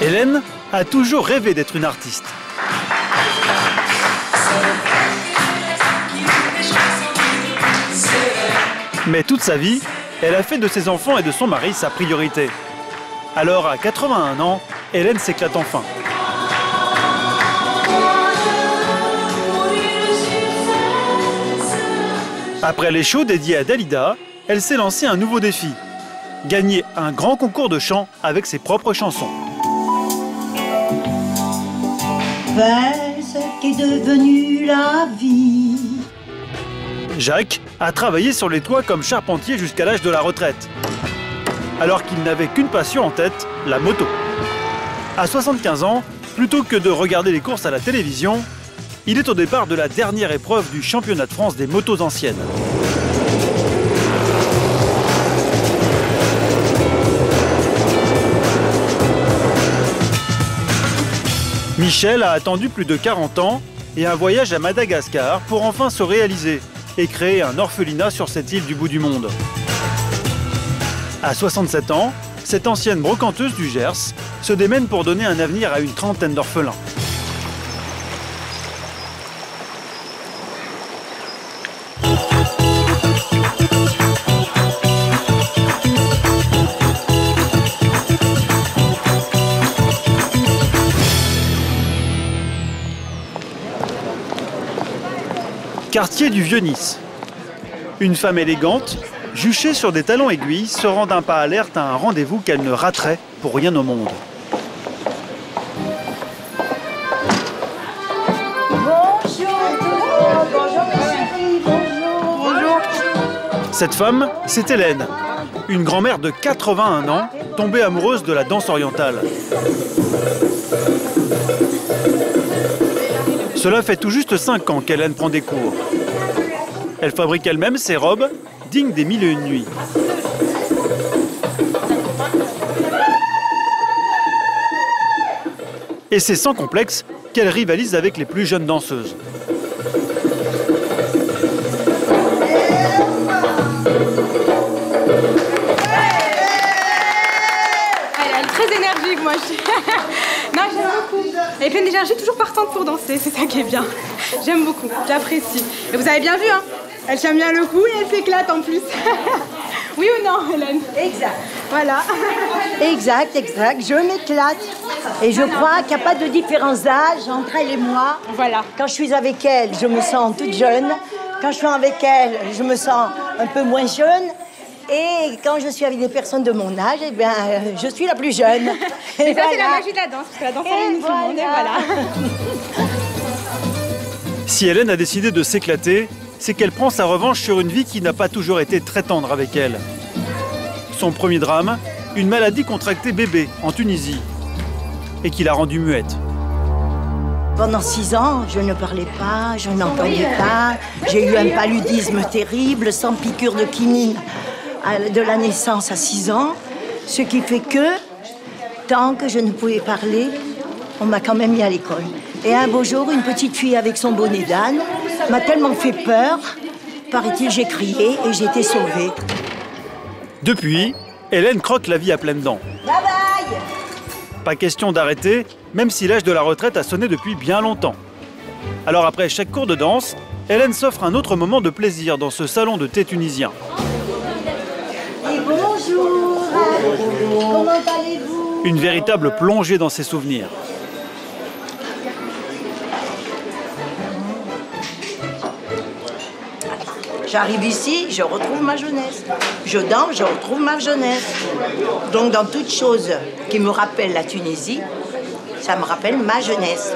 Hélène a toujours rêvé d'être une artiste. Mais toute sa vie, elle a fait de ses enfants et de son mari sa priorité. Alors à 81 ans, Hélène s'éclate enfin. Après les shows dédiés à Dalida, elle s'est lancée un nouveau défi. Gagner un grand concours de chant avec ses propres chansons. Vers ce qu'est devenu la vie. Jacques a travaillé sur les toits comme charpentier jusqu'à l'âge de la retraite. Alors qu'il n'avait qu'une passion en tête, la moto. À 75 ans, plutôt que de regarder les courses à la télévision, il est au départ de la dernière épreuve du championnat de France des motos anciennes. Michel a attendu plus de 40 ans et un voyage à Madagascar pour enfin se réaliser et créer un orphelinat sur cette île du bout du monde. À 67 ans, cette ancienne brocanteuse du Gers se démène pour donner un avenir à une trentaine d'orphelins. Quartier du Vieux-Nice. Une femme élégante, juchée sur des talons aiguilles, se rend d'un pas alerte à un rendez-vous qu'elle ne raterait pour rien au monde. Bonjour. Cette femme, c'est Hélène, une grand-mère de 81 ans, tombée amoureuse de la danse orientale. Cela fait tout juste 5 ans qu'Hélène prend des cours. Elle fabrique elle-même ses robes, dignes des 1001 nuits. Et c'est sans complexe qu'elle rivalise avec les plus jeunes danseuses. Elle est très énergique, moi. Non, j'aime beaucoup. Elle est pleine d'énergie, toujours partante pour danser, c'est ça qui est bien. J'aime beaucoup, j'apprécie. Et vous avez bien vu, hein, elle tient bien le coup et elle s'éclate en plus. Oui ou non, Hélène? Exact. Voilà. Exact. Je m'éclate. Et je crois qu'il n'y a pas de différence d'âge entre elle et moi. Voilà. Quand je suis avec elle, je me sens toute jeune. Quand je suis avec elle, je me sens un peu moins jeune. Et quand je suis avec des personnes de mon âge, eh bien, je suis la plus jeune. Et ça, c'est la magie de la danse, parce que la danse réunit tout le monde, et voilà. Si Hélène a décidé de s'éclater, c'est qu'elle prend sa revanche sur une vie qui n'a pas toujours été très tendre avec elle. Son premier drame, une maladie contractée bébé en Tunisie, et qui l'a rendue muette. Pendant 6 ans, je ne parlais pas, je n'entendais pas. J'ai eu un paludisme terrible, sans piqûre de quinine, de la naissance à 6 ans. Ce qui fait que, tant que je ne pouvais parler, on m'a quand même mis à l'école. Et un beau jour, une petite fille avec son bonnet d'âne m'a tellement fait peur, paraît-il, j'ai crié et j'ai été sauvée. Depuis, Hélène croque la vie à pleines dents. Bye bye! Pas question d'arrêter, même si l'âge de la retraite a sonné depuis bien longtemps. Alors après chaque cours de danse, Hélène s'offre un autre moment de plaisir dans ce salon de thé tunisien. Et bonjour! Comment allez-vous? Une véritable plongée dans ses souvenirs. J'arrive ici, je retrouve ma jeunesse. Je danse, je retrouve ma jeunesse. Donc dans toute chose qui me rappelle la Tunisie, ça me rappelle ma jeunesse.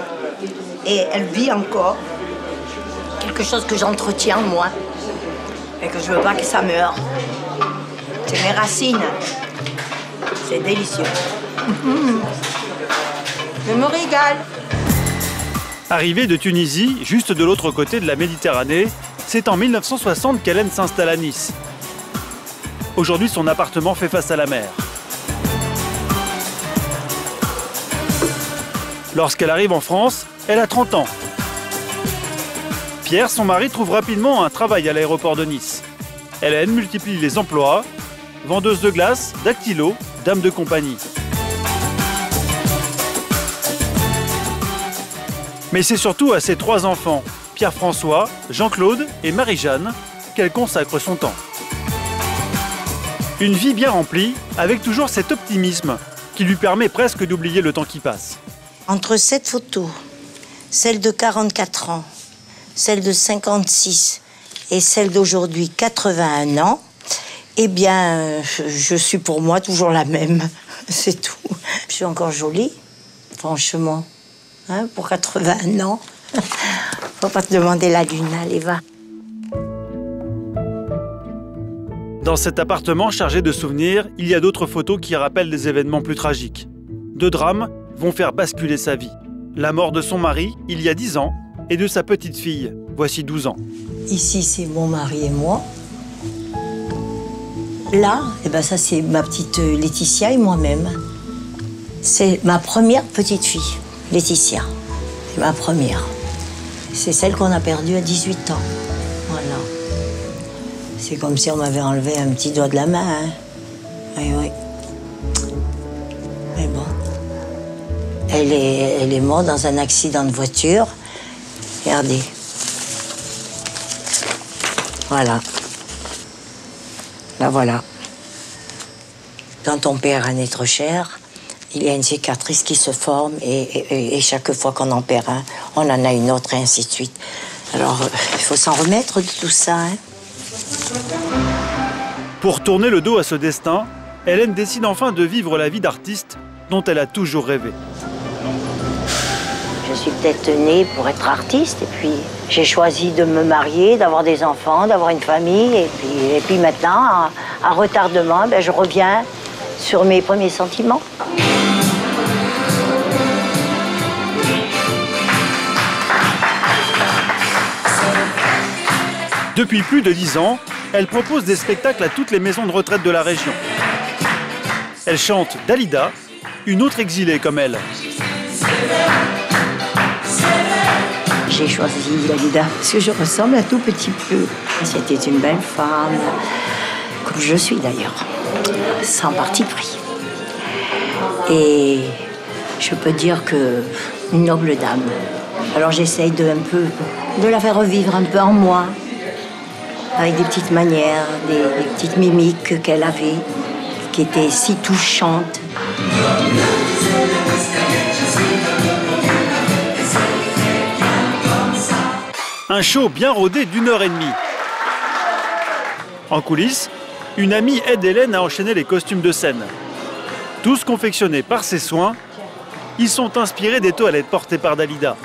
Et elle vit encore. Quelque chose que j'entretiens moi. Et que je veux pas que ça meure. C'est mes racines. C'est délicieux. Je me régale. Arrivée de Tunisie, juste de l'autre côté de la Méditerranée, c'est en 1960 qu'Hélène s'installe à Nice. Aujourd'hui, son appartement fait face à la mer. Lorsqu'elle arrive en France, elle a 30 ans. Pierre, son mari, trouve rapidement un travail à l'aéroport de Nice. Hélène multiplie les emplois, vendeuse de glace, dactylo, dame de compagnie. Mais c'est surtout à ses 3 enfants, Pierre-François, Jean-Claude et Marie-Jeanne, qu'elle consacre son temps. Une vie bien remplie, avec toujours cet optimisme qui lui permet presque d'oublier le temps qui passe. Entre cette photo, celle de 44 ans, celle de 56 et celle d'aujourd'hui, 81 ans, eh bien, je suis pour moi toujours la même, c'est tout. Je suis encore jolie, franchement, hein, pour 81 ans. Faut pas te demander la lune, allez, va. Dans cet appartement chargé de souvenirs, il y a d'autres photos qui rappellent des événements plus tragiques. 2 drames vont faire basculer sa vie. La mort de son mari, il y a 10 ans, et de sa petite fille, voici 12 ans. Ici, c'est mon mari et moi. Là, eh ben ça, c'est ma petite Laetitia et moi-même. C'est ma première petite fille, Laetitia. C'est ma première. C'est celle qu'on a perdue à 18 ans. Voilà. C'est comme si on m'avait enlevé un petit doigt de la main. Hein. Oui, oui. Mais bon. Elle est morte dans un accident de voiture. Regardez. Voilà. Là, voilà. Quand on perd un être cher, il y a une cicatrice qui se forme et chaque fois qu'on en perd un, on en a une autre et ainsi de suite. Alors, il faut s'en remettre de tout ça. Hein. Pour tourner le dos à ce destin, Hélène décide enfin de vivre la vie d'artiste dont elle a toujours rêvé. Je suis peut-être née pour être artiste et puis j'ai choisi de me marier, d'avoir des enfants, d'avoir une famille et puis maintenant, à retardement, ben, je reviens sur mes premiers sentiments. Depuis plus de 10 ans, elle propose des spectacles à toutes les maisons de retraite de la région. Elle chante Dalida, une autre exilée comme elle. J'ai choisi Dalida parce que je ressemble un tout petit peu. C'était une belle femme, comme je suis d'ailleurs, sans parti pris. Et je peux dire que une noble dame. Alors j'essaye de la faire revivre un peu en moi, avec des petites manières, des petites mimiques qu'elle avait, qui étaient si touchantes. Un show bien rodé d'1h30. En coulisses, une amie aide Hélène à enchaîner les costumes de scène. Tous confectionnés par ses soins, ils sont inspirés des toilettes portées par Dalida.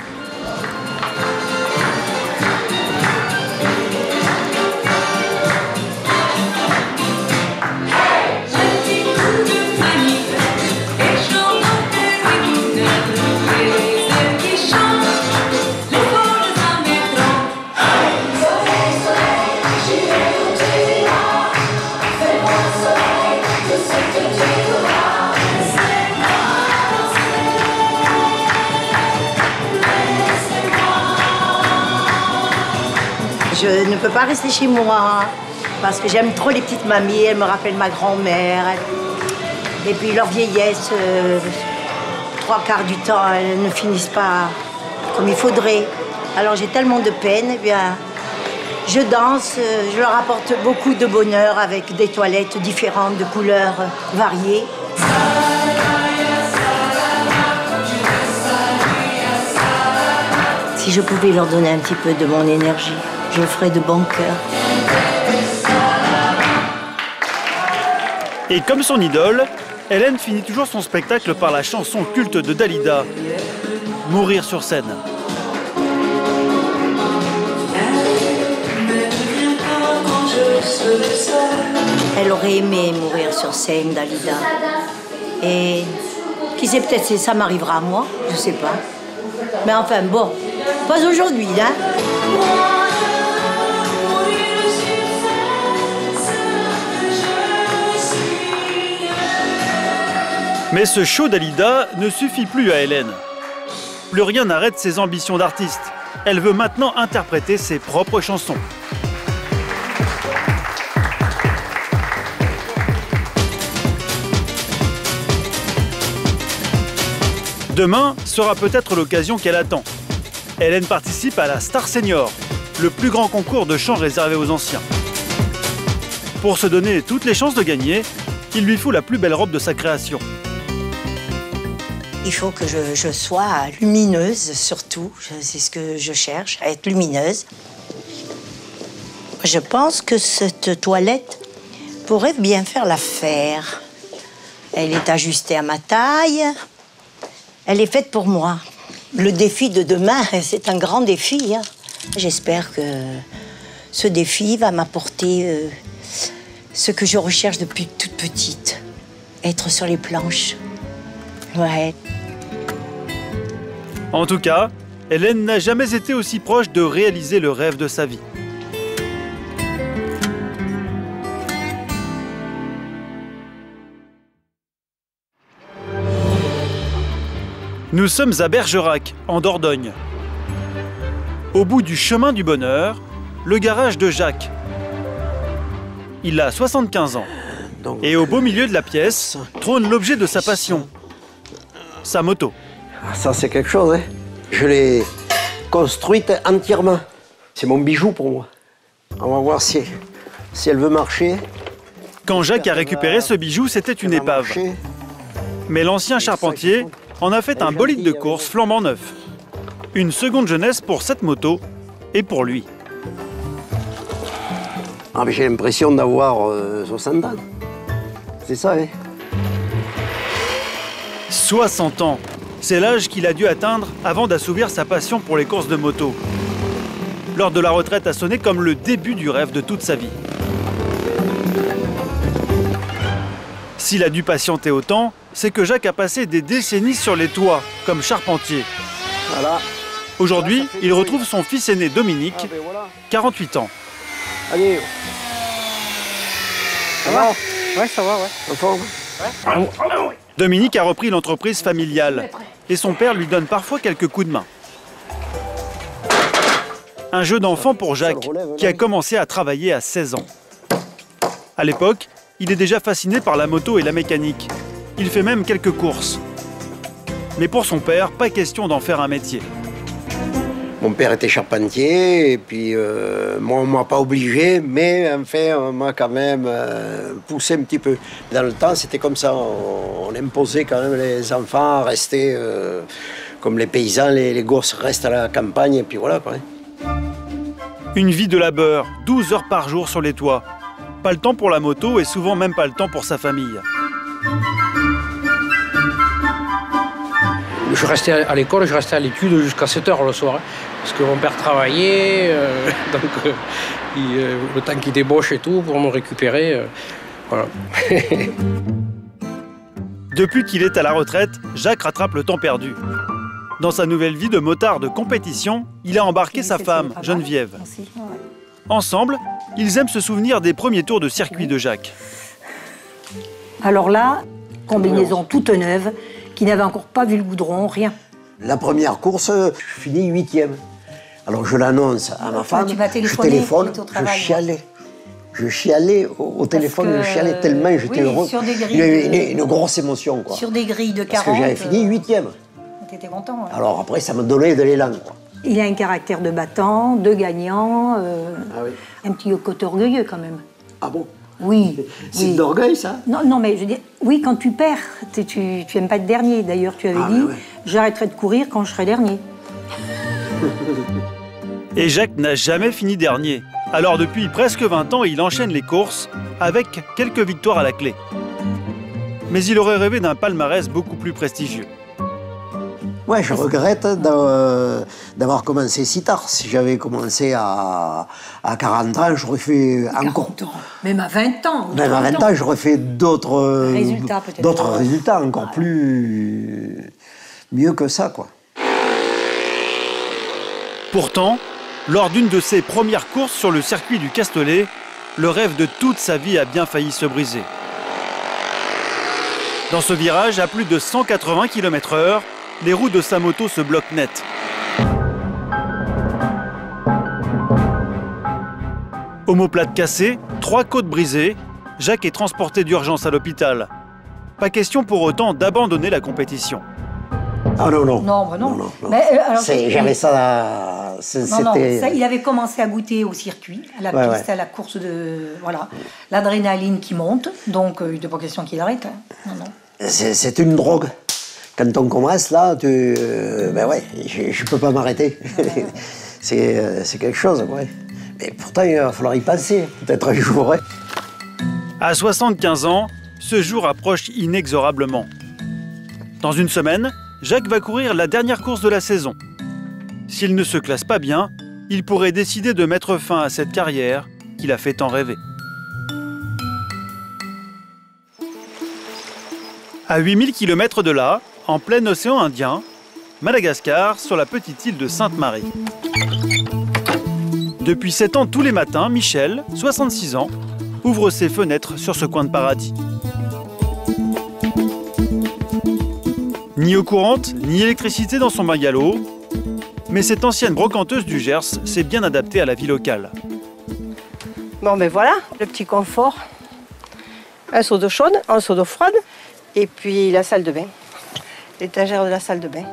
Je ne peux pas rester chez moi parce que j'aime trop les petites mamies, elles me rappellent ma grand-mère. Et puis leur vieillesse, 3/4 du temps, elles ne finissent pas comme il faudrait. Alors j'ai tellement de peine, eh bien, je danse, je leur apporte beaucoup de bonheur avec des toilettes différentes, de couleurs variées. Si je pouvais leur donner un petit peu de mon énergie, je le ferais de bon cœur. Et comme son idole, Hélène finit toujours son spectacle par la chanson culte de Dalida, Mourir sur scène. Elle aurait aimé mourir sur scène, Dalida. Et qui sait, peut-être ça m'arrivera à moi, je sais pas. Mais enfin, bon, pas aujourd'hui, hein. Mais ce show Dalida ne suffit plus à Hélène. Plus rien n'arrête ses ambitions d'artiste. Elle veut maintenant interpréter ses propres chansons. Demain sera peut-être l'occasion qu'elle attend. Hélène participe à la Star Senior, le plus grand concours de chant réservé aux anciens. Pour se donner toutes les chances de gagner, il lui faut la plus belle robe de sa création. Il faut que je sois lumineuse, surtout. C'est ce que je cherche, à être lumineuse. Je pense que cette toilette pourrait bien faire l'affaire. Elle est ajustée à ma taille. Elle est faite pour moi. Le défi de demain, c'est un grand défi, hein. J'espère que ce défi va m'apporter ce que je recherche depuis toute petite. Être sur les planches. Ouais. En tout cas, Hélène n'a jamais été aussi proche de réaliser le rêve de sa vie. Nous sommes à Bergerac, en Dordogne. Au bout du chemin du bonheur, le garage de Jacques. Il a 75 ans. Et au beau milieu de la pièce, trône l'objet de sa passion, sa moto. Ça, c'est quelque chose, hein. Je l'ai construite entièrement. C'est mon bijou pour moi. On va voir si elle veut marcher. Quand Jacques a récupéré ce bijou, c'était une épave. Mais l'ancien charpentier en a fait un bolide de course flambant neuf. Une seconde jeunesse pour cette moto et pour lui. Ah, mais j'ai l'impression d'avoir 60 ans. C'est ça, hein. 60 ans, c'est l'âge qu'il a dû atteindre avant d'assouvir sa passion pour les courses de moto. L'heure de la retraite a sonné comme le début du rêve de toute sa vie. S'il a dû patienter autant, c'est que Jacques a passé des décennies sur les toits, comme charpentier. Voilà. Aujourd'hui, il retrouve son fils aîné Dominique, 48 ans. Allez. Ça va? Ouais, ça va, ouais. En forme? Ouais. Dominique a repris l'entreprise familiale et son père lui donne parfois quelques coups de main. Un jeu d'enfant pour Jacques, qui a commencé à travailler à 16 ans. À l'époque, il est déjà fasciné par la moto et la mécanique. Il fait même quelques courses. Mais pour son père, pas question d'en faire un métier. Mon père était charpentier, et puis moi, on ne m'a pas obligé, mais enfin, on m'a quand même poussé un petit peu. Dans le temps, c'était comme ça. On imposait quand même les enfants à rester comme les paysans, les gosses restent à la campagne, et puis voilà, quoi. Une vie de labeur, 12 heures par jour sur les toits. Pas le temps pour la moto et souvent même pas le temps pour sa famille. Je restais à l'école, je restais à l'étude jusqu'à 7 h le soir. Parce que mon père travaillait, donc le temps qu'il débauche et tout, pour me récupérer, voilà. Depuis qu'il est à la retraite, Jacques rattrape le temps perdu. Dans sa nouvelle vie de motard de compétition, il a embarqué sa femme, Geneviève. Ensemble, ils aiment se souvenir des premiers tours de circuit de Jacques. Alors là, combinaison toute neuve, qui n'avait encore pas vu le goudron, rien. La première course, je finis 8e. Alors je l'annonce à ma femme, je téléphone, je chialais au téléphone, je chialais tellement j'étais heureux. Il y avait une grosse émotion, quoi. Sur des grilles de 40. Parce que j'avais fini 8e. T'étais content. Ouais. Alors après, ça me donnait de l'élan, quoi. Il a un caractère de battant, de gagnant, Ah oui. un petit côté orgueilleux quand même. Ah bon? Oui. C'est oui. de l'orgueil, ça? Non, mais je dis, oui, quand tu perds, tu aimes pas être dernier. D'ailleurs, tu avais dit, ouais. J'arrêterai de courir quand je serai dernier. Et Jacques n'a jamais fini dernier. Alors depuis presque 20 ans, il enchaîne les courses avec quelques victoires à la clé. Mais il aurait rêvé d'un palmarès beaucoup plus prestigieux. Ouais, je regrette d'avoir commencé si tard. Si j'avais commencé à 40 ans, j'aurais fait encore... 40 ans, même à 20 ans. Même à 20 ans, j'aurais fait d'autres Résultats, peut-être. D'autres résultats encore plus... mieux que ça, quoi. Pourtant, lors d'une de ses premières courses sur le circuit du Castellet, le rêve de toute sa vie a bien failli se briser. Dans ce virage, à plus de 180 km/h, les roues de sa moto se bloquent net. Omoplate cassée, 3 côtes brisées, Jacques est transporté d'urgence à l'hôpital. Pas question pour autant d'abandonner la compétition. Ah non, non. Non, bah non. Non. Mais, alors, J'avais ça, non, c'était... ça, il avait commencé à goûter au circuit, à la piste, à la course de... Voilà, l'adrénaline qui monte, donc il n'était pas question qu'il arrête. Hein. Non. C'est une drogue. Quand on commence, là, ben ouais, je peux pas m'arrêter. Ouais. C'est quelque chose, ouais. Mais pourtant, il va falloir y penser, peut-être un jour. Ouais. À 75 ans, ce jour approche inexorablement. Dans une semaine, Jacques va courir la dernière course de la saison. S'il ne se classe pas bien, il pourrait décider de mettre fin à cette carrière qu'il a fait tant rêver. À 8000 km de là, en plein océan Indien, Madagascar, sur la petite île de Sainte-Marie. Depuis 7 ans tous les matins, Michel, 66 ans, ouvre ses fenêtres sur ce coin de paradis. Ni eau courante, ni électricité dans son bungalow, mais cette ancienne brocanteuse du Gers s'est bien adaptée à la vie locale. Bon ben voilà, le petit confort. Un seau d'eau chaude, un seau d'eau froide, et puis la salle de bain. L'étagère de la salle de bain.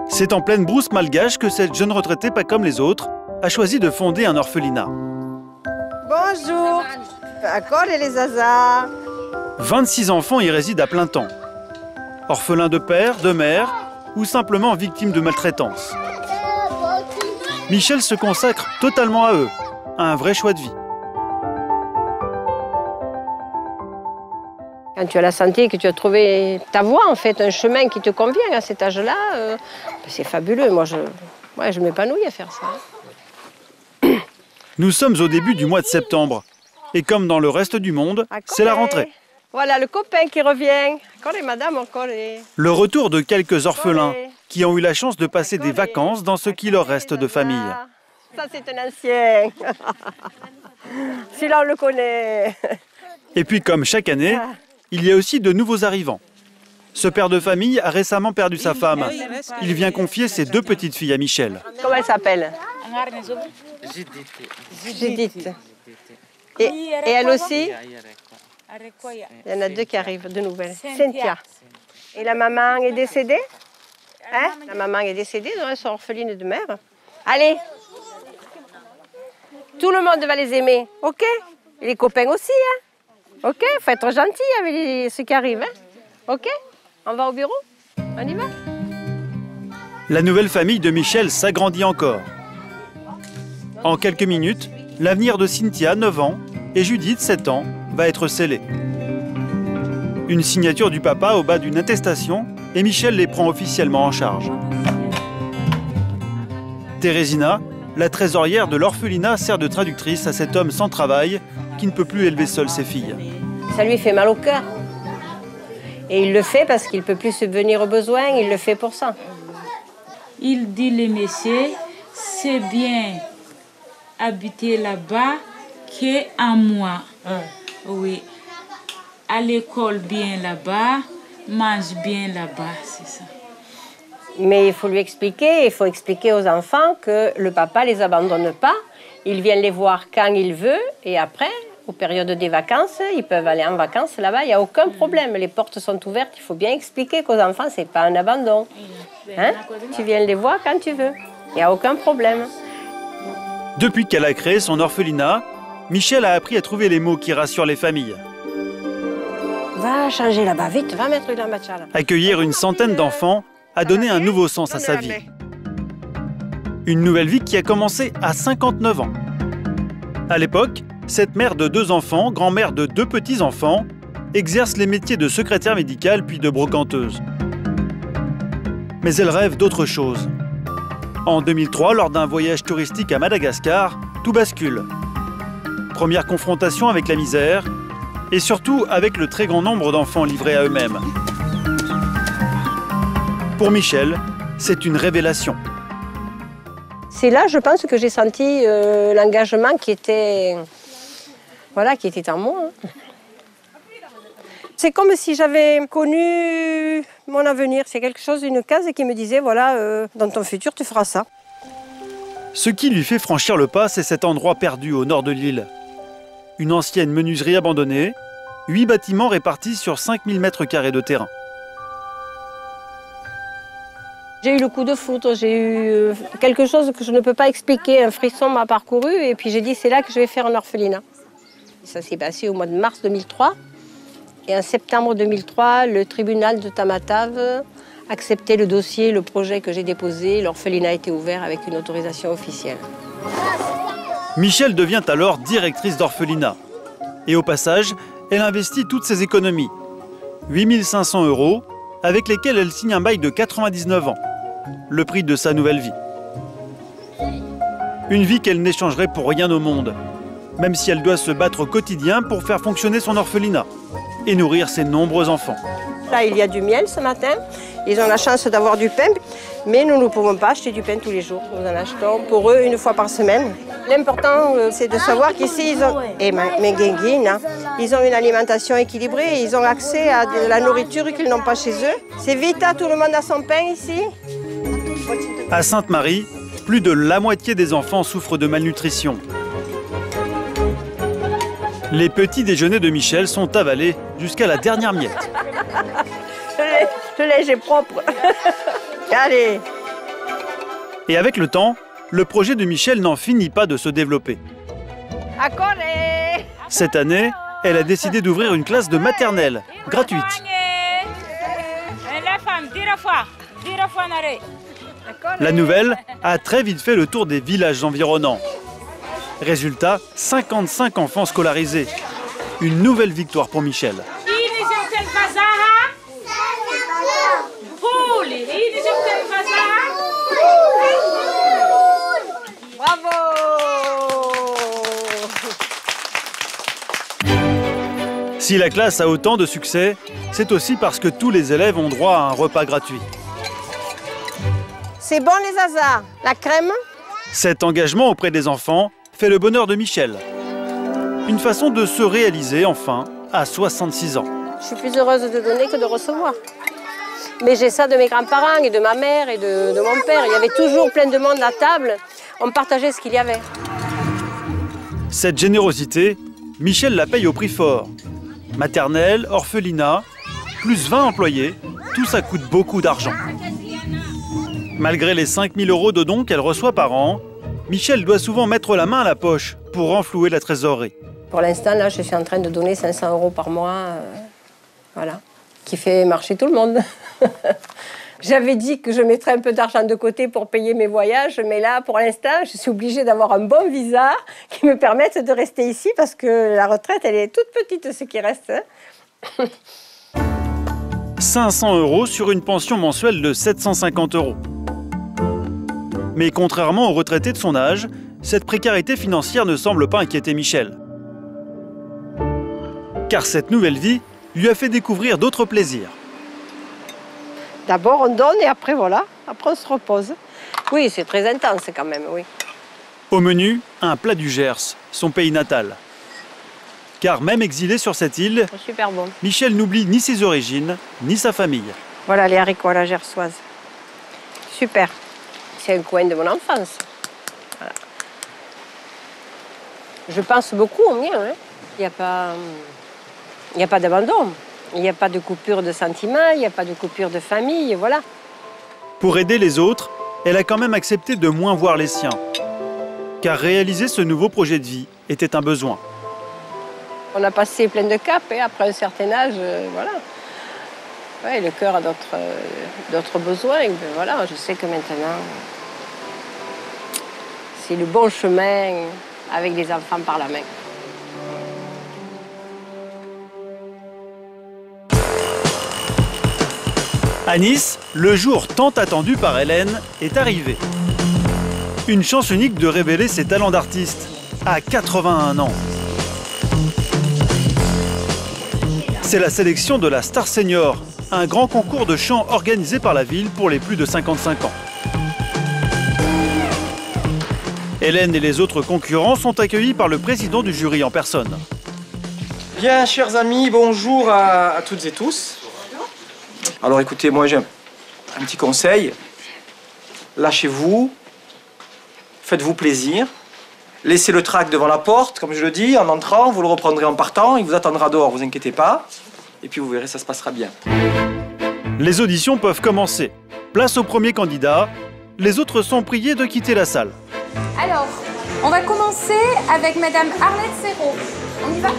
C'est en pleine brousse malgache que cette jeune retraitée, pas comme les autres, a choisi de fonder un orphelinat. Bonjour, d'accord et les Zaza. 26 enfants y résident à plein temps. Orphelins de père, de mère, ou simplement victimes de maltraitance. Michel se consacre totalement à eux, à un vrai choix de vie. Quand tu as la santé, que tu as trouvé ta voie, en fait, un chemin qui te convient à cet âge-là, c'est fabuleux. Moi, je m'épanouis à faire ça. Nous sommes au début du mois de septembre. Et comme dans le reste du monde, c'est la rentrée. Voilà, le copain qui revient. Encore les madame, encore les... Le retour de quelques orphelins qui ont eu la chance de passer des vacances dans ce qui leur reste de famille. Ça, c'est un ancien. Celui-là, on le connaît. Et puis, comme chaque année, il y a aussi de nouveaux arrivants. Ce père de famille a récemment perdu sa femme. Il vient confier ses 2 petites filles à Michel. Comment elle s'appelle? Judith. Et elle aussi? Il y en a 2 qui arrivent, de nouvelles. Cynthia. Et la maman est décédée? Hein? La maman est décédée, donc elles sont orphelines de mère. Allez! Tout le monde va les aimer, ok? Et les copains aussi, hein? Ok? Faut être gentil avec ceux qui arrivent, hein? Ok? On va au bureau? On y va? La nouvelle famille de Michel s'agrandit encore. En quelques minutes, l'avenir de Cynthia, 9 ans, et Judith, 7 ans, va être scellé. Une signature du papa au bas d'une attestation et Michel les prend officiellement en charge. Thérésina, la trésorière de l'orphelinat, sert de traductrice à cet homme sans travail qui ne peut plus élever seul ses filles. Ça lui fait mal au cœur. Et il le fait parce qu'il ne peut plus subvenir aux besoins, il le fait pour ça. Il dit, le monsieur, c'est bien habiter là-bas qu'à moi. Oui. À l'école bien là-bas, mange bien là-bas, c'est ça. Mais il faut lui expliquer, il faut expliquer aux enfants que le papa ne les abandonne pas. Il vient les voir quand il veut et après, aux périodes des vacances, ils peuvent aller en vacances là-bas, il n'y a aucun problème. Les portes sont ouvertes, il faut bien expliquer qu'aux enfants, ce n'est pas un abandon. Hein? Tu viens les voir quand tu veux, il n'y a aucun problème. Depuis qu'elle a créé son orphelinat, Michel a appris à trouver les mots qui rassurent les familles. Va changer là-bas, vite, va mettre une matcha là. Accueillir une centaine d'enfants a donné un nouveau sens à sa vie. Une nouvelle vie qui a commencé à 59 ans. À l'époque, cette mère de 2 enfants, grand-mère de 2 petits-enfants, exerce les métiers de secrétaire médicale puis de brocanteuse. Mais elle rêve d'autre chose. En 2003, lors d'un voyage touristique à Madagascar, tout bascule. Première confrontation avec la misère, et surtout avec le très grand nombre d'enfants livrés à eux-mêmes. Pour Michel, c'est une révélation. C'est là, je pense, que j'ai senti l'engagement qui était en moi. Hein. C'est comme si j'avais connu mon avenir. C'est quelque chose, une case qui me disait, voilà, dans ton futur, tu feras ça. Ce qui lui fait franchir le pas, c'est cet endroit perdu au nord de l'île. Une ancienne menuiserie J'ai eu le coup de foudre, j'ai eu quelque chose que je ne peux pas expliquer. Un frisson m'a parcouru et puis j'ai dit c'est là que je vais faire un orphelinat. Ça s'est passé au mois de mars 2003. Et en septembre 2003, le tribunal de Tamatave acceptait le dossier, le projet que j'ai déposé. L'orphelinat a été ouvert avec une autorisation officielle. Michel devient alors directrice d'orphelinat. Et au passage, elle investit toutes ses économies. 8 500 € avec lesquels elle signe un bail de 99 ans. Le prix de sa nouvelle vie. Une vie qu'elle n'échangerait pour rien au monde, même si elle doit se battre au quotidien pour faire fonctionner son orphelinat et nourrir ses nombreux enfants. Là, il y a du miel ce matin. Ils ont la chance d'avoir du pain, mais nous ne pouvons pas acheter du pain tous les jours. Nous en achetons pour eux une fois par semaine. L'important, c'est de savoir qu'ici, ils ont une alimentation équilibrée. Ils ont accès à de la nourriture qu'ils n'ont pas chez eux. C'est vita, tout le monde a son pain ici. À Sainte-Marie, plus de la moitié des enfants souffrent de malnutrition. Les petits déjeuners de Michel sont avalés jusqu'à la dernière miette. Le lait est propre. Allez. Et avec le temps, le projet de Michel n'en finit pas de se développer. Cette année, elle a décidé d'ouvrir une classe de maternelle, gratuite. La nouvelle a très vite fait le tour des villages environnants. Résultat, 55 enfants scolarisés. Une nouvelle victoire pour Michel. Bravo! Si la classe a autant de succès, c'est aussi parce que tous les élèves ont droit à un repas gratuit. C'est bon les Zazas, la crème? Cet engagement auprès des enfants fait le bonheur de Michel. Une façon de se réaliser enfin à 66 ans. Je suis plus heureuse de donner que de recevoir. Mais j'ai ça de mes grands-parents et de ma mère et de mon père. Il y avait toujours plein de monde à table. On partageait ce qu'il y avait. Cette générosité, Michel la paye au prix fort. Maternelle, orphelinat, plus 20 employés, tout ça coûte beaucoup d'argent. Malgré les 5 000 € de dons qu'elle reçoit par an, Michel doit souvent mettre la main à la poche pour renflouer la trésorerie. Pour l'instant, là, je suis en train de donner 500 € par mois, voilà, qui fait marcher tout le monde. J'avais dit que je mettrais un peu d'argent de côté pour payer mes voyages, mais là, pour l'instant, je suis obligée d'avoir un bon visa qui me permette de rester ici parce que la retraite, elle est toute petite, ce qui reste. 500 € sur une pension mensuelle de 750 €. Mais contrairement aux retraités de son âge, cette précarité financière ne semble pas inquiéter Michel. Car cette nouvelle vie lui a fait découvrir d'autres plaisirs. D'abord, on donne et après, voilà, après on se repose. Oui, c'est très intense quand même, oui. Au menu, un plat du Gers, son pays natal. Car même exilé sur cette île, super bon. Michel n'oublie ni ses origines, ni sa famille. Voilà les haricots à la gersoise. Super. C'est un coin de mon enfance. Voilà. Je pense beaucoup au mien. Hein. Il n'y a pas d'abandon. Il n'y a pas de coupure de sentiments, il n'y a pas de coupure de famille, voilà. Pour aider les autres, elle a quand même accepté de moins voir les siens. Car réaliser ce nouveau projet de vie était un besoin. On a passé plein de caps et après un certain âge, voilà. Ouais, le cœur a d'autres besoins. Mais voilà, je sais que maintenant, c'est le bon chemin avec les enfants par la main. À Nice, le jour tant attendu par Hélène est arrivé. Une chance unique de révéler ses talents d'artiste à 81 ans. C'est la sélection de la Star Senior, un grand concours de chant organisé par la ville pour les plus de 55 ans. Hélène et les autres concurrents sont accueillis par le président du jury en personne. Bien, chers amis, bonjour à toutes et tous. Alors écoutez, moi j'ai un petit conseil. Lâchez-vous, faites-vous plaisir. Laissez le trac devant la porte, comme je le dis, en entrant, vous le reprendrez en partant, il vous attendra dehors, vous inquiétez pas. Et puis vous verrez, ça se passera bien. Les auditions peuvent commencer. Place au premier candidat. Les autres sont priés de quitter la salle. Alors, on va commencer avec Madame Arlette Serrault. On y va?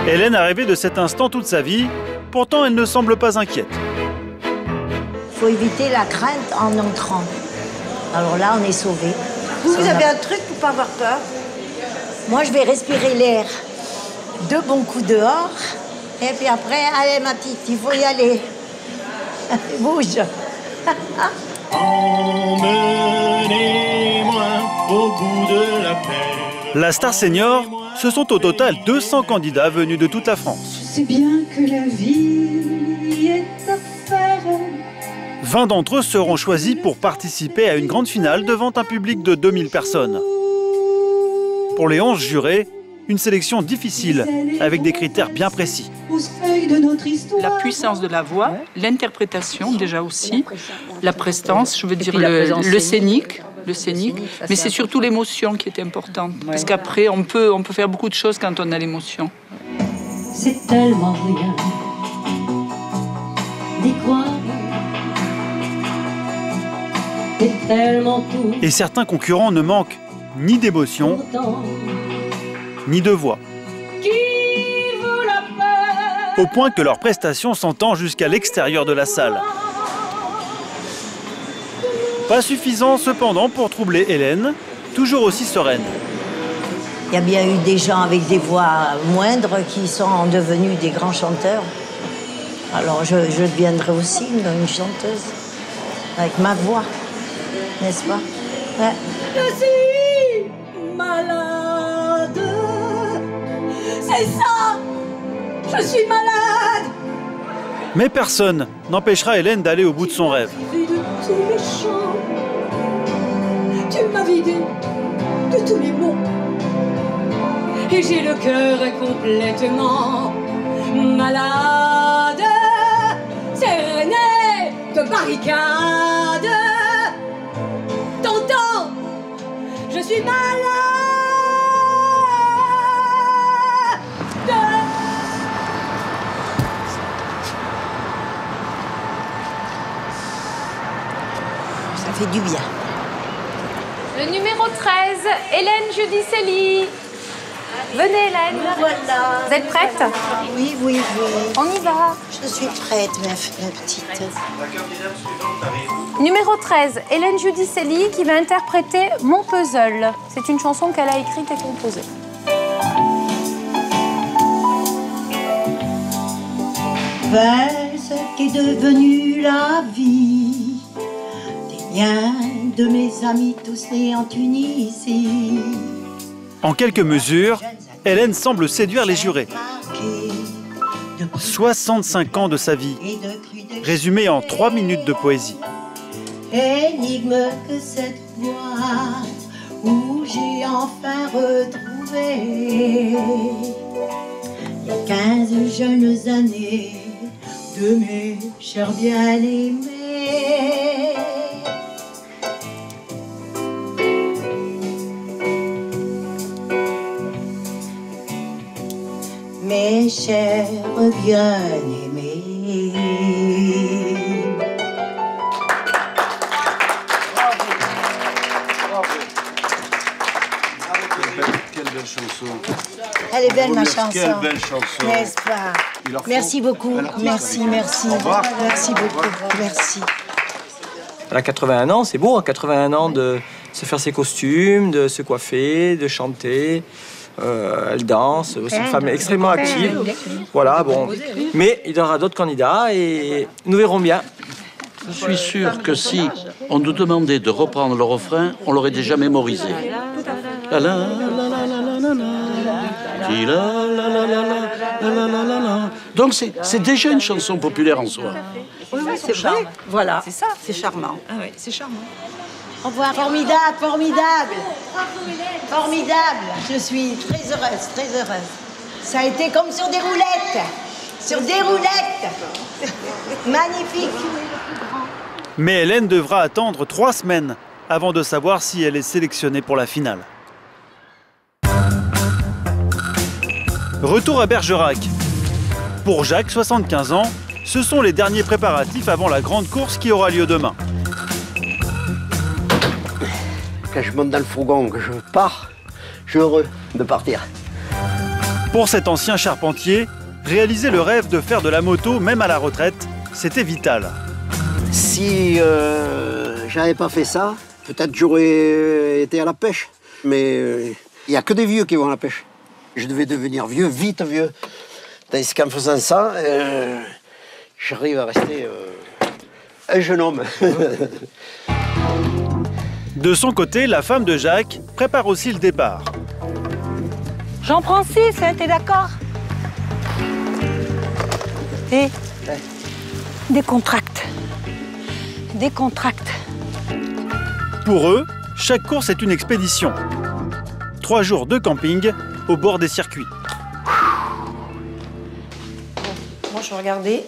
Hélène a rêvé de cet instant toute sa vie, pourtant elle ne semble pas inquiète. Il faut éviter la crainte en entrant. Alors là, on est sauvés. Vous avez un truc pour pas avoir peur? Moi, je vais respirer l'air. 2 bons coups dehors. Et puis après, allez ma petite, il faut y aller. Bouge. Emmenez-moi au bout de la paix. La Star Senior, ce sont au total 200 candidats venus de toute la France. Je sais bien que la vie est à faire. 20 d'entre eux seront choisis pour participer à une grande finale devant un public de 2000 personnes. Pour les 11 jurés, une sélection difficile, avec des critères bien précis. La puissance de la voix, l'interprétation déjà aussi, la prestance, je veux dire le scénique, mais c'est surtout l'émotion qui est importante. Parce qu'après, on peut faire beaucoup de choses quand on a l'émotion. C'est tellement rien d'y croire. C'est tellement tout. Et certains concurrents ne manquent ni d'émotion, ni de voix. Au point que leur prestation s'entend jusqu'à l'extérieur de la salle. Pas suffisant cependant pour troubler Hélène, toujours aussi sereine. Il y a bien eu des gens avec des voix moindres qui sont devenus des grands chanteurs. Alors je deviendrai aussi une chanteuse, avec ma voix, n'est-ce pas? Ouais. Je suis malade, c'est ça, je suis malade. Mais personne n'empêchera Hélène d'aller au bout de son rêve. Tu m'as vidé de tous les mots et j'ai le cœur complètement malade, cerné de barricades. T'entends? Je suis malade. Ça fait du bien. Le numéro 13, Hélène Giudicelli. Venez Hélène. Voilà. Vous êtes prête? Oui, oui, oui. On y va. Je suis prête, ma petite. Numéro 13, Hélène Giudicelli qui va interpréter Mon Puzzle. C'est une chanson qu'elle a écrite et composée. Vers ce qu'est devenue la vie, des liens de mes amis tous nés en Tunisie. En quelques mesures, Hélène semble séduire les jurés. 65 ans de sa vie, résumé en 3 minutes de poésie. Énigme que cette voix où j'ai enfin retrouvé les 15 jeunes années de mes chers bien-aimés. Mes chers bien-aimés. Quelle belle chanson. Elle est belle, ma chanson. Quelle belle chanson. N'est-ce pas? Merci beaucoup. Merci, merci. Merci beaucoup. Merci. Elle a 81 ans, c'est beau, à 81 ans de se faire ses costumes, de se coiffer, de chanter. Elle danse, c'est une femme extrêmement active. Voilà, bon. Mais il y aura d'autres candidats et nous verrons bien. Je suis sûr que si on nous demandait de reprendre le refrain, on l'aurait déjà mémorisé. La la la la la la la la. Donc c'est déjà une chanson populaire en soi. Oui, c'est vrai. Voilà, c'est ça. C'est charmant. Ah oui, c'est charmant. Au revoir. Formidable, formidable. Formidable. Je suis très heureuse, très heureuse. Ça a été comme sur des roulettes. Sur des roulettes. Magnifique. Mais Hélène devra attendre 3 semaines avant de savoir si elle est sélectionnée pour la finale. Retour à Bergerac. Pour Jacques, 75 ans, ce sont les derniers préparatifs avant la grande course qui aura lieu demain. Quand je monte dans le fourgon, que je pars, je suis heureux de partir. Pour cet ancien charpentier, réaliser le rêve de faire de la moto, même à la retraite, c'était vital. Si j'avais pas fait ça, peut-être j'aurais été à la pêche. Mais il n'y a que des vieux qui vont à la pêche. Je devais devenir vieux, vite vieux. Tandis qu'en faisant ça, j'arrive à rester un jeune homme. De son côté, la femme de Jacques prépare aussi le départ. J'en prends 6, hein, t'es d'accord? Et décontracte. Décontracte. Pour eux, chaque course est une expédition. 3 jours de camping au bord des circuits. Moi, je vais regarder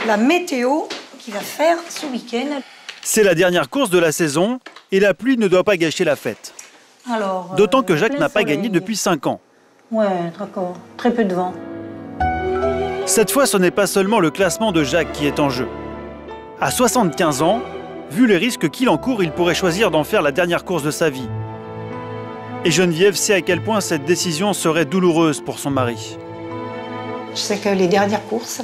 la météo qu'il va faire ce week-end. C'est la dernière course de la saison et la pluie ne doit pas gâcher la fête. D'autant que Jacques n'a pas gagné depuis 5 ans. Ouais, d'accord. Très peu de vent. Cette fois, ce n'est pas seulement le classement de Jacques qui est en jeu. À 75 ans, vu les risques qu'il encourt, il pourrait choisir d'en faire la dernière course de sa vie. Et Geneviève sait à quel point cette décision serait douloureuse pour son mari. Je sais que les dernières courses,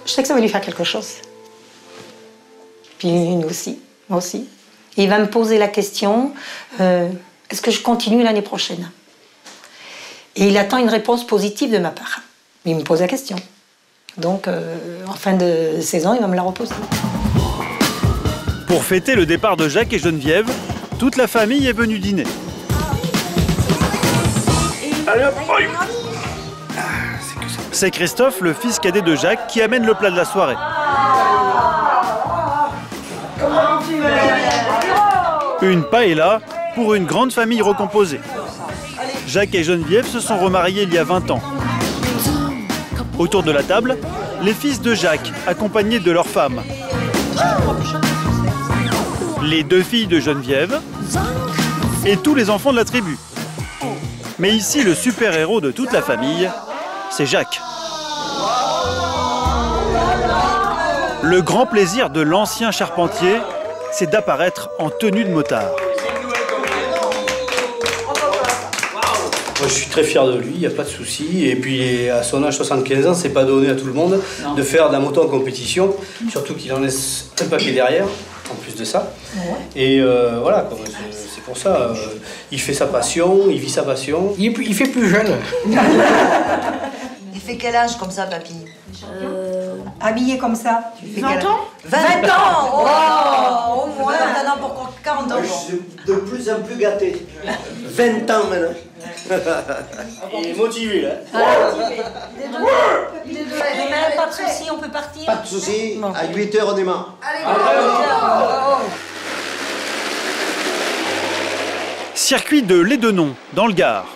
je sais que ça va lui faire quelque chose. Puis nous aussi, moi aussi. Et il va me poser la question, est-ce que je continue l'année prochaine? Et il attend une réponse positive de ma part. Il me pose la question. Donc, en fin de saison, il va me la reposer. Pour fêter le départ de Jacques et Geneviève, toute la famille est venue dîner. Allez hop, C'est Christophe, le fils cadet de Jacques, qui amène le plat de la soirée. Une paella pour une grande famille recomposée. Jacques et Geneviève se sont remariés il y a 20 ans. Autour de la table, les fils de Jacques, accompagnés de leurs femmes. Les 2 filles de Geneviève et tous les enfants de la tribu. Mais ici, le super-héros de toute la famille, c'est Jacques. Le grand plaisir de l'ancien charpentier, c'est d'apparaître en tenue de motard. Moi, je suis très fier de lui, il n'y a pas de souci. Et puis, à son âge, 75 ans, c'est pas donné à tout le monde de faire de la moto en compétition. Surtout qu'il en laisse un papier derrière, en plus de ça. Et voilà, c'est pour ça. Il fait sa passion, il vit sa passion. Il fait plus jeune. Il fait quel âge comme ça, papy? Habillé comme ça. Tu fais 20 ans? 20 ans! Oh, au moins, on en a pour 40 ans. Je suis de plus en plus gâté. 20 ans maintenant. Il est motivé, là. Demain, pas de soucis, on peut partir. Pas de soucis, à 8 h on démarre. Circuit de Lédenon, dans le Gard.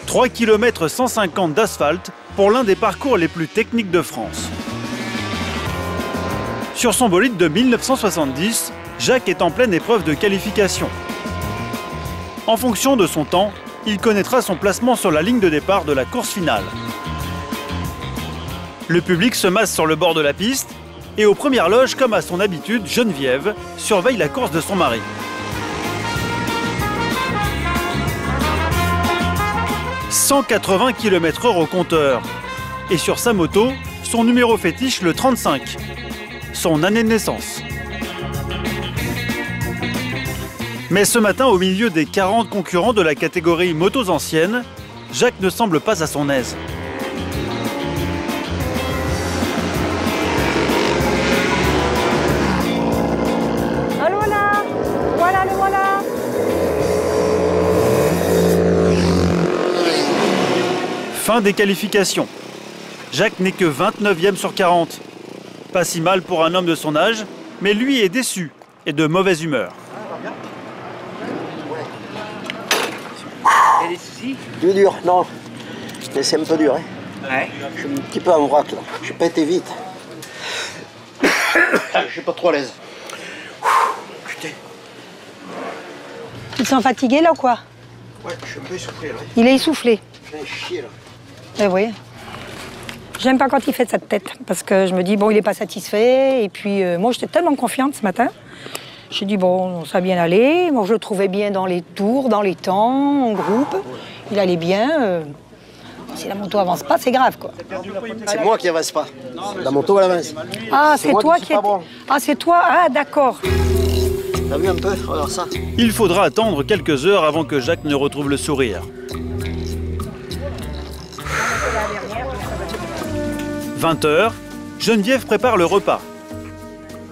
3 km 150 d'asphalte pour l'un des parcours les plus techniques de France. Sur son bolide de 1970, Jacques est en pleine épreuve de qualification. En fonction de son temps, il connaîtra son placement sur la ligne de départ de la course finale. Le public se masse sur le bord de la piste et aux premières loges, comme à son habitude, Geneviève surveille la course de son mari. « 180 km/h au compteur. Et sur sa moto, son numéro fétiche, le 35. Son année de naissance. Mais ce matin, au milieu des 40 concurrents de la catégorie motos anciennes, Jacques ne semble pas à son aise. Allô là, voilà le voilà. Fin des qualifications. Jacques n'est que 29e sur 40. Pas si mal pour un homme de son âge, mais lui est déçu et de mauvaise humeur. Et des soucis? Du dur, non. Mais c'est un peu dur, hein. Ouais. Je suis un petit peu en vrac, là. J'ai pas été vite. Je suis pas trop à l'aise. Putain. Ils sont fatigués, là, ou quoi? Ouais, je suis un peu essoufflé, là. Il est essoufflé. Eh oui. J'aime pas quand il fait cette tête, parce que je me dis, bon, il n'est pas satisfait. Et puis, moi, j'étais tellement confiante ce matin. J'ai dit, bon, ça va bien aller. Moi, je le trouvais bien dans les tours, dans les temps, en groupe. Il allait bien. Si la moto avance pas, c'est grave, quoi. C'est moi qui avance pas. La moto, elle avance. Ah, c'est toi qui es... Ah, c'est toi. Ah, d'accord. T'as vu un peu? Regarde ça. Il faudra attendre quelques heures avant que Jacques ne retrouve le sourire. 20 h, Geneviève prépare le repas.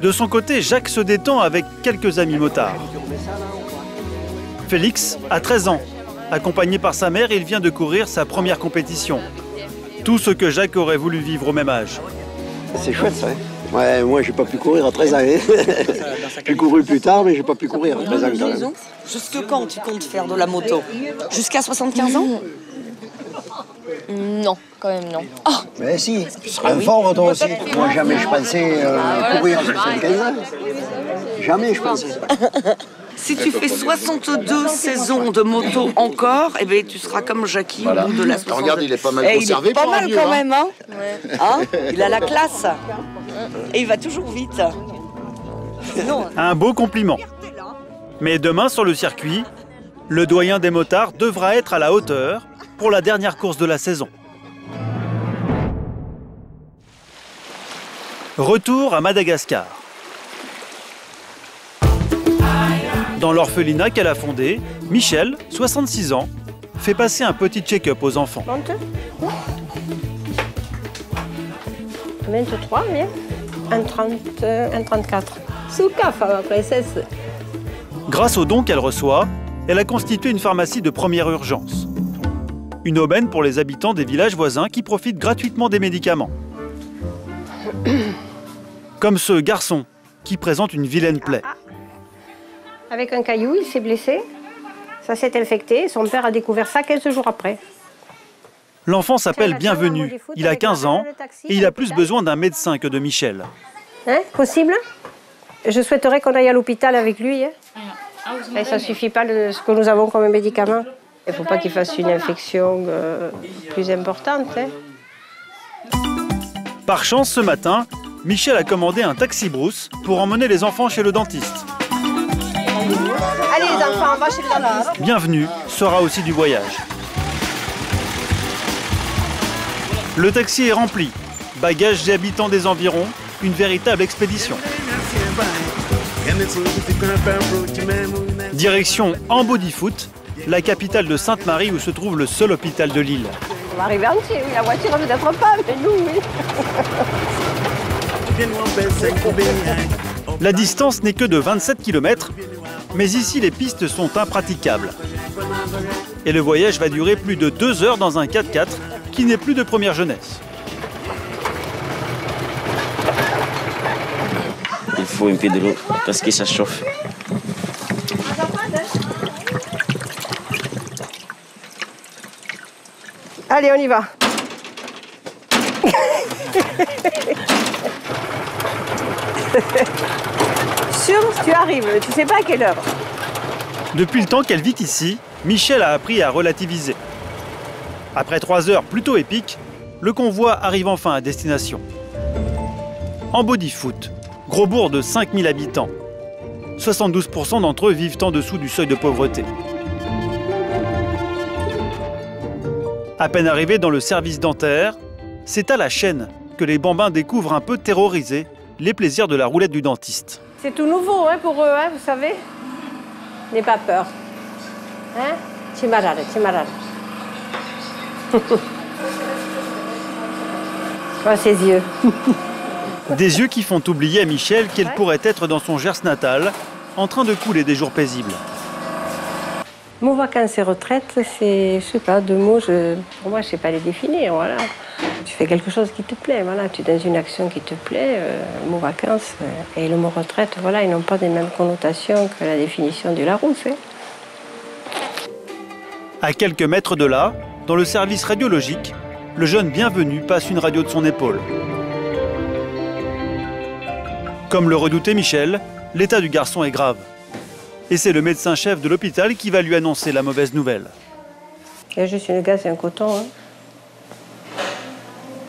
De son côté, Jacques se détend avec quelques amis motards. Félix a 13 ans. Accompagné par sa mère, il vient de courir sa première compétition. Tout ce que Jacques aurait voulu vivre au même âge. C'est chouette ça. Ouais, moi j'ai pas pu courir à 13 ans. J'ai couru plus tard, mais j'ai pas pu courir à 13 ans quand même. Jusque quand tu comptes faire de la moto? Jusqu'à 75 ans? Non, quand même non. Oh. Mais si, tu seras fort toi aussi. Moi jamais je pensais courir à 75 ans. Jamais je pensais ça. Si tu fais 62 saisons de moto encore, eh ben, tu seras comme Jackie au bout de la 62. Regarde, il est pas mal conservé. Il est pas mal quand même, hein, Ouais. hein. Il a la classe. Et il va toujours vite. Sinon... Un beau compliment. Mais demain, sur le circuit, le doyen des motards devra être à la hauteur pour la dernière course de la saison. Retour à Madagascar. Dans l'orphelinat qu'elle a fondé, Michel, 66 ans, fait passer un petit check-up aux enfants. 23, bien. 1,34. Souka, femme princesse. Grâce aux dons qu'elle reçoit, elle a constitué une pharmacie de première urgence. Une aubaine pour les habitants des villages voisins qui profitent gratuitement des médicaments. Comme ce garçon qui présente une vilaine plaie. Avec un caillou, il s'est blessé. Ça s'est infecté. Son père a découvert ça 15 jours après. L'enfant s'appelle Bienvenu. Il a 15 ans et il a plus besoin d'un médecin que de Michel. Hein, possible? Je souhaiterais qu'on aille à l'hôpital avec lui. Hein. Et ça ne suffit pas de ce que nous avons comme médicament. Il ne faut pas qu'il fasse une infection plus importante. Hein. Par chance, ce matin, Michel a commandé un taxi-brousse pour emmener les enfants chez le dentiste. Allez les enfants, on va chez le dentiste. Bienvenue sera aussi du voyage. Le taxi est rempli. Bagages et habitants des environs, une véritable expédition. Direction Ambodifoot, la capitale de Sainte-Marie où se trouve le seul hôpital de l'île. On va arriver entier, oui, la voiture peut-être pas, mais nous, oui. La distance n'est que de 27 km, mais ici les pistes sont impraticables. Et le voyage va durer plus de 2 heures dans un 4x4 qui n'est plus de première jeunesse. Il faut un peu de l'eau parce que ça chauffe. Allez, on y va. Sûr, tu arrives, tu sais pas à quelle heure. Depuis le temps qu'elle vit ici, Michel a appris à relativiser. Après 3 heures plutôt épiques, le convoi arrive enfin à destination. Ambodifoot, gros bourg de 5000 habitants. 72% d'entre eux vivent en dessous du seuil de pauvreté. À peine arrivés dans le service dentaire, c'est à la chaîne que les bambins découvrent un peu terrorisés les plaisirs de la roulette du dentiste. C'est tout nouveau hein, pour eux, hein, vous savez. N'aie pas peur. Hein? Tu es malade, tu es malade. Vois ses yeux. Des yeux qui font oublier à Michel qu'elle pourrait être dans son Gers natal, en train de couler des jours paisibles. Mots, vacances et retraite, c'est, je sais pas, 2 mots, pour moi, je sais pas les définir, voilà. Tu fais quelque chose qui te plaît, voilà, tu es dans une action qui te plaît, le mot vacances et le mot retraite, voilà, ils n'ont pas les mêmes connotations que la définition du Larousse. Hein. À quelques mètres de là, dans le service radiologique, le jeune Bienvenu passe une radio de son épaule. Comme le redoutait Michel, l'état du garçon est grave. Et c'est le médecin-chef de l'hôpital qui va lui annoncer la mauvaise nouvelle. Il y a juste une gaze et un coton. Hein.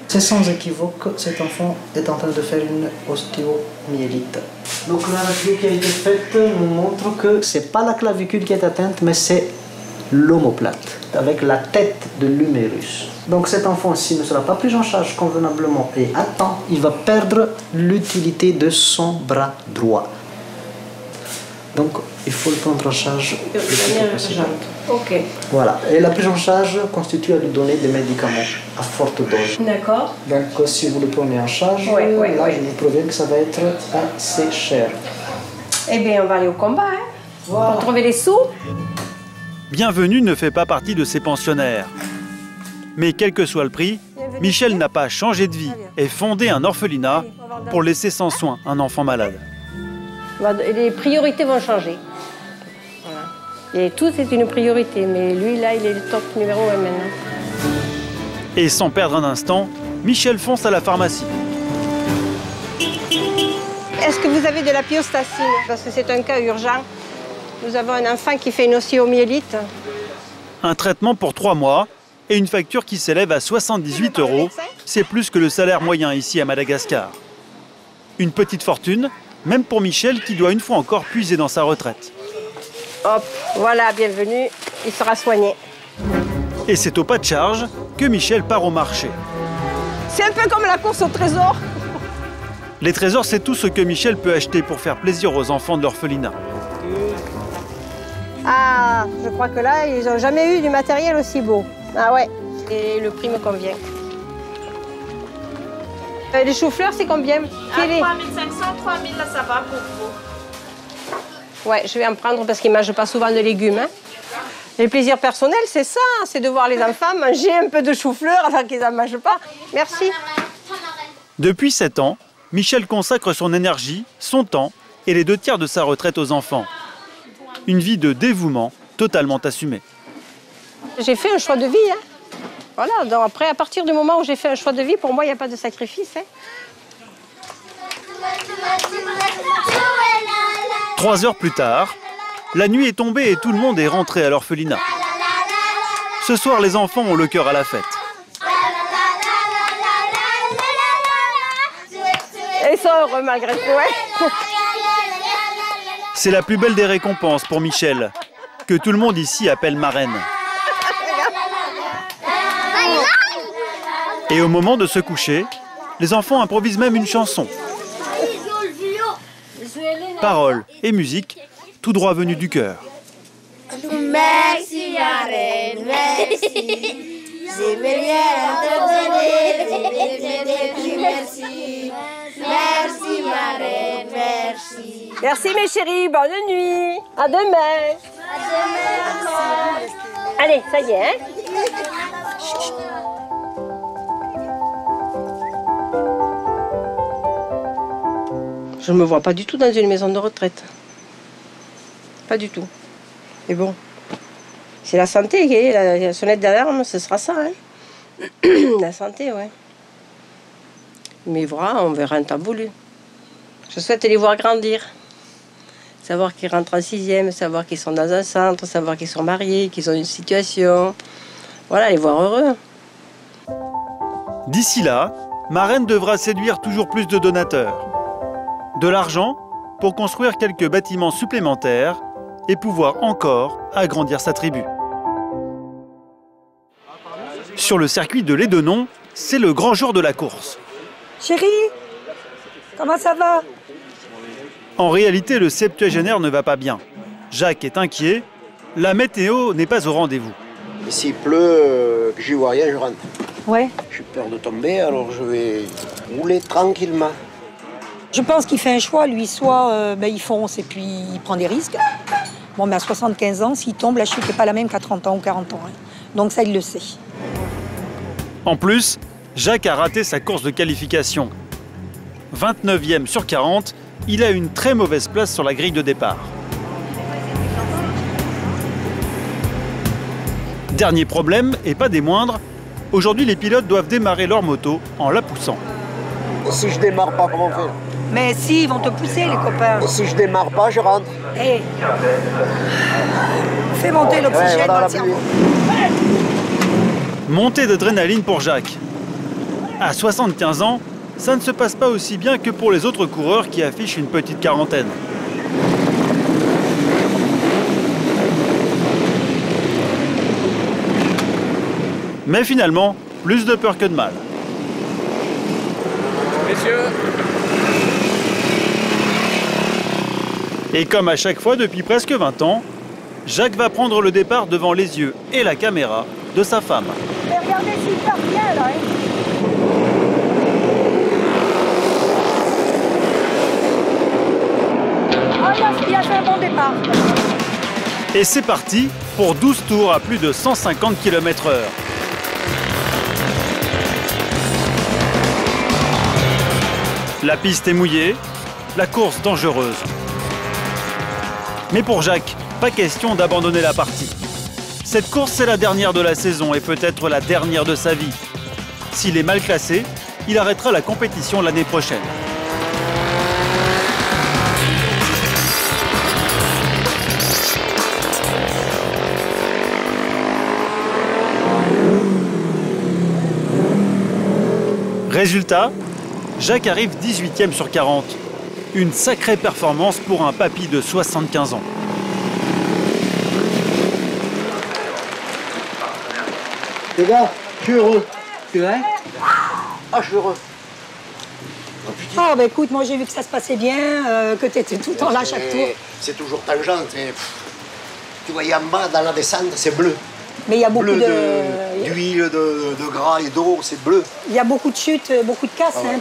C'est sans équivoque, cet enfant est en train de faire une ostéomyélite. Donc la radio qui a été faite nous montre que c'est pas la clavicule qui est atteinte, mais c'est l'omoplate, avec la tête de l'humérus. Donc cet enfant, s'il ne sera pas pris en charge convenablement et à temps, il va perdre l'utilité de son bras droit. Donc il faut le prendre en charge le plus tôt possible. Ok. Voilà. Et la prise en charge constitue à lui donner des médicaments à forte dose. D'accord. Donc si vous le prenez en charge, là je vous préviens que ça va être assez cher. Eh bien, on va aller au combat, hein. Voilà. Pour trouver les sous. Bienvenue ne fait pas partie de ces pensionnaires. Mais quel que soit le prix, Michel n'a pas changé de vie et fondé un orphelinat pour laisser sans soin un enfant malade. Les priorités vont changer. Voilà. Et tout, c'est une priorité, mais lui, là, il est le top numéro 1 maintenant. Et sans perdre un instant, Michel fonce à la pharmacie. Est-ce que vous avez de la pyostacine? Parce que c'est un cas urgent. Nous avons un enfant qui fait une ostéomyélite. Un traitement pour 3 mois et une facture qui s'élève à 78 €. C'est plus que le salaire moyen ici à Madagascar. Une petite fortune, même pour Michel qui doit une fois encore puiser dans sa retraite. Hop, voilà, bienvenue, il sera soigné. Et c'est au pas de charge que Michel part au marché. C'est un peu comme la course au trésor. Les trésors, c'est tout ce que Michel peut acheter pour faire plaisir aux enfants de l'orphelinat. Ah, je crois que là, ils n'ont jamais eu du matériel aussi beau. Ah ouais, et le prix me convient. Les choux-fleurs, c'est combien? 3500, 3000, là, ça va pour vous. Ouais, je vais en prendre parce qu'ils ne mangent pas souvent de légumes. Hein. Les plaisirs personnels, c'est ça, c'est de voir les enfants manger un peu de chou-fleur alors qu'ils n'en mangent pas. Merci. Depuis 7 ans, Michel consacre son énergie, son temps et les 2 tiers de sa retraite aux enfants. Une vie de dévouement totalement assumée. J'ai fait un choix de vie. Hein. Voilà, donc après, à partir du moment où j'ai fait un choix de vie, pour moi, il n'y a pas de sacrifice. Hein. 3 heures plus tard, la nuit est tombée et tout le monde est rentré à l'orphelinat. Ce soir, les enfants ont le cœur à la fête. Et ils sont heureux malgré tout, ouais. C'est la plus belle des récompenses pour Michel, que tout le monde ici appelle marraine. Et au moment de se coucher, les enfants improvisent même une chanson. Paroles et musique, tout droit venu du cœur. Merci marraine, merci. J'ai rien à te donner, merci. Merci marraine, merci. Merci mes chéris, bonne nuit. À demain. À demain. Allez, ça y est, hein. Je ne me vois pas du tout dans une maison de retraite. Pas du tout. Mais bon, c'est la santé qui est la sonnette d'alarme, ce sera ça. Hein. La santé, ouais. Mais voilà, on verra un temps voulu. Je souhaite les voir grandir. Savoir qu'ils rentrent en 6e, savoir qu'ils sont dans un centre, savoir qu'ils sont mariés, qu'ils ont une situation. Voilà, les voir heureux. D'ici là, Marraine devra séduire toujours plus de donateurs. De l'argent pour construire quelques bâtiments supplémentaires et pouvoir encore agrandir sa tribu. Sur le circuit de l'Édenon, c'est le grand jour de la course. Chérie, comment ça va? En réalité, le septuagénaire ne va pas bien. Jacques est inquiet, la météo n'est pas au rendez-vous. Et s'il pleut, que j'y vois rien, je rentre. Ouais. J'ai peur de tomber, alors je vais rouler tranquillement. Je pense qu'il fait un choix, lui, soit il fonce et puis il prend des risques. Bon, mais à 75 ans, s'il tombe, la chute n'est pas la même qu'à 30 ans ou 40 ans. Hein. Donc ça, il le sait. En plus, Jacques a raté sa course de qualification. 29e sur 40, il a une très mauvaise place sur la grille de départ. Dernier problème, et pas des moindres, aujourd'hui les pilotes doivent démarrer leur moto en la poussant. Et si je démarre pas, comment on fait? Mais si, ils vont te pousser, les copains. Et si je démarre pas, je rentre. Hé, fais monter l'oxygène dans le cerveau. Montée d'adrénaline pour Jacques. À 75 ans, ça ne se passe pas aussi bien que pour les autres coureurs qui affichent une petite quarantaine. Mais finalement, plus de peur que de mal. Messieurs. Et comme à chaque fois depuis presque 20 ans, Jacques va prendre le départ devant les yeux et la caméra de sa femme. Mais regardez s'il part bien là. Il a fait un bon départ. Et c'est parti pour 12 tours à plus de 150 km/h. La piste est mouillée, la course dangereuse. Mais pour Jacques, pas question d'abandonner la partie. Cette course, c'est la dernière de la saison et peut-être la dernière de sa vie. S'il est mal classé, il arrêtera la compétition l'année prochaine. Résultat, Jacques arrive 18e sur 40. Une sacrée performance pour un papy de 75 ans. Les gars, je suis heureux. Tu vois? Ah, je suis heureux. Ah, bah écoute, moi j'ai vu que ça se passait bien, que tu étais tout le temps là chaque tour. C'est toujours tangent. Tu voyais en bas, dans la descente, c'est bleu. Mais il y a beaucoup d'huile, de gras et d'eau, c'est bleu. Il y a beaucoup de chutes, beaucoup de casses. Ah ouais.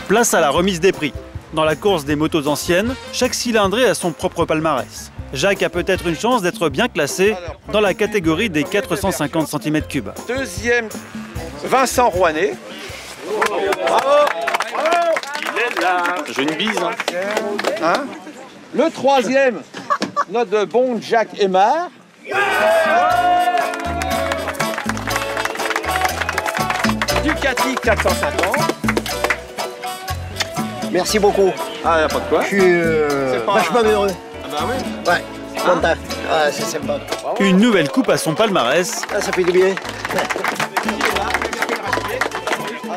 Place à la remise des prix. Dans la course des motos anciennes, chaque cylindrée a son propre palmarès. Jacques a peut-être une chance d'être bien classé dans la catégorie des 450 cm3. Deuxième, Vincent Rouanet. Bravo. Il est là. J'ai une bise. Hein? Le troisième, notre bon Jacques Aymar. Ducati 450. Merci beaucoup. Ah, y a pas de quoi. Je suis vachement heureux. Ah bah oui. Ouais, je suis content. Ah, c'est sympa. Une nouvelle coupe à son palmarès. Ah, ça fait du bien.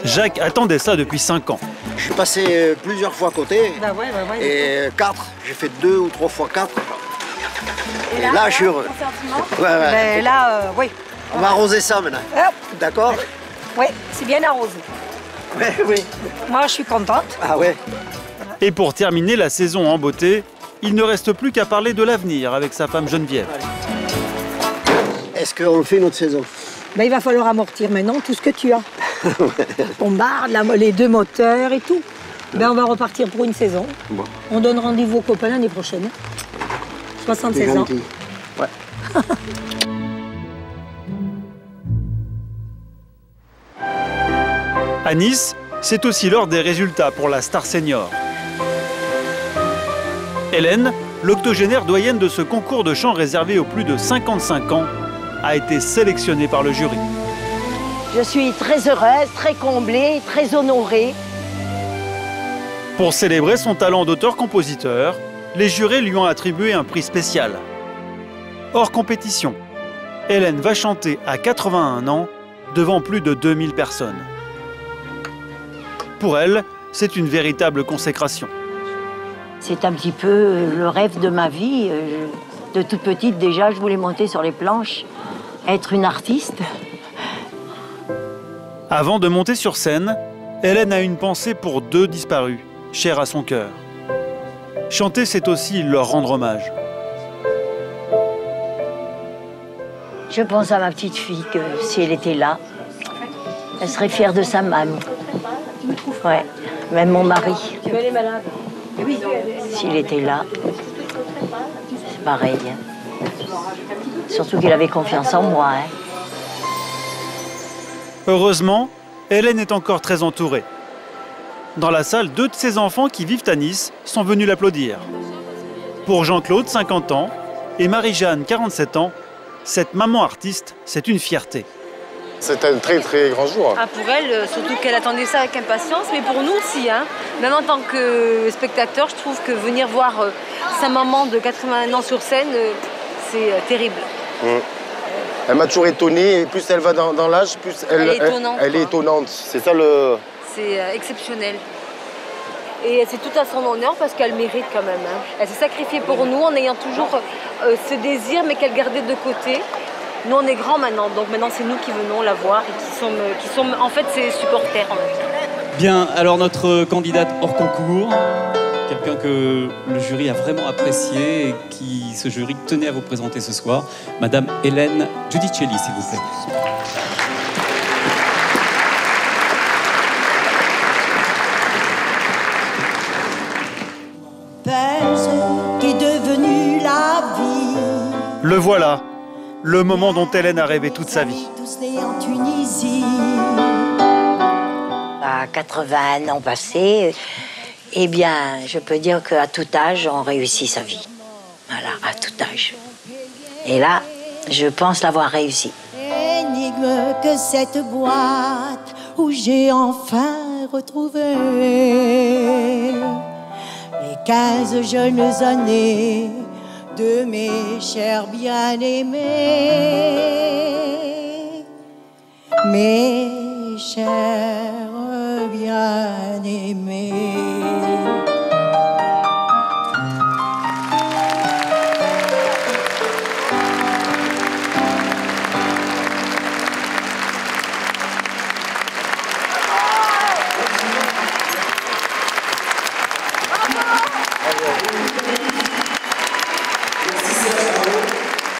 Jacques attendait ça depuis 5 ans. Je suis passé plusieurs fois à côté. Bah ouais. Et 4, j'ai fait 2 ou 3 fois 4. Et là, je suis heureux. Ouais. Mais là, oui. On va arroser ça maintenant. D'accord? Oui, c'est bien arrosé. Oui. Moi, je suis contente. Ah ouais. Et pour terminer la saison en beauté, il ne reste plus qu'à parler de l'avenir avec sa femme Geneviève. Est-ce qu'on fait notre saison? Ben, il va falloir amortir maintenant tout ce que tu as. On barre les 2 moteurs et tout. Ben, on va repartir pour une saison. Bon. On donne rendez-vous aux copains l'année prochaine. 76 ans. Ouais. À Nice, c'est aussi l'heure des résultats pour la star senior. Hélène, l'octogénaire doyenne de ce concours de chant réservé aux plus de 55 ans, a été sélectionnée par le jury. Je suis très heureuse, très comblée, très honorée. Pour célébrer son talent d'auteur-compositeur, les jurés lui ont attribué un prix spécial. Hors compétition, Hélène va chanter à 81 ans devant plus de 2000 personnes. Pour elle, c'est une véritable consécration. C'est un petit peu le rêve de ma vie. De toute petite, déjà, je voulais monter sur les planches, être une artiste. Avant de monter sur scène, Hélène a une pensée pour 2 disparus, chers à son cœur. Chanter, c'est aussi leur rendre hommage. Je pense à ma petite fille que si elle était là, elle serait fière de sa maman. Ouais, même mon mari. Elle est malade. S'il était là, c'est pareil. Surtout qu'il avait confiance en moi. Heureusement, Hélène est encore très entourée. Dans la salle, 2 de ses enfants qui vivent à Nice sont venus l'applaudir. Pour Jean-Claude, 50 ans, et Marie-Jeanne, 47 ans, cette maman artiste, c'est une fierté. C'est un très très grand jour. Ah, pour elle, surtout qu'elle attendait ça avec impatience, mais pour nous aussi. Hein. Même en tant que spectateur, je trouve que venir voir sa maman de 81 ans sur scène, c'est terrible. Elle m'a toujours étonné, et plus elle va dans l'âge, plus elle est étonnante. C'est ça le... C'est exceptionnel. Et c'est tout à son honneur parce qu'elle mérite quand même. Hein. Elle s'est sacrifiée pour nous en ayant toujours ce désir, mais qu'elle gardait de côté. Nous, on est grands maintenant, donc maintenant c'est nous qui venons la voir et qui sommes en fait ses supporters. En fait. Bien, alors notre candidate hors concours, quelqu'un que le jury a vraiment apprécié et qui, ce jury, tenait à vous présenter ce soir, Madame Hélène Giudicelli, s'il vous plaît. Qui est devenu la vie. Le voilà, le moment dont Hélène a rêvé toute sa vie. Tous nés en Tunisie. À 80 ans passés, eh bien, je peux dire qu'à tout âge, on réussit sa vie. Voilà, à tout âge. Et là, je pense l'avoir réussi. Énigme que cette boîte où j'ai enfin retrouvé les 15 jeunes années de mes chers bien-aimés. Mes chers bien-aimés.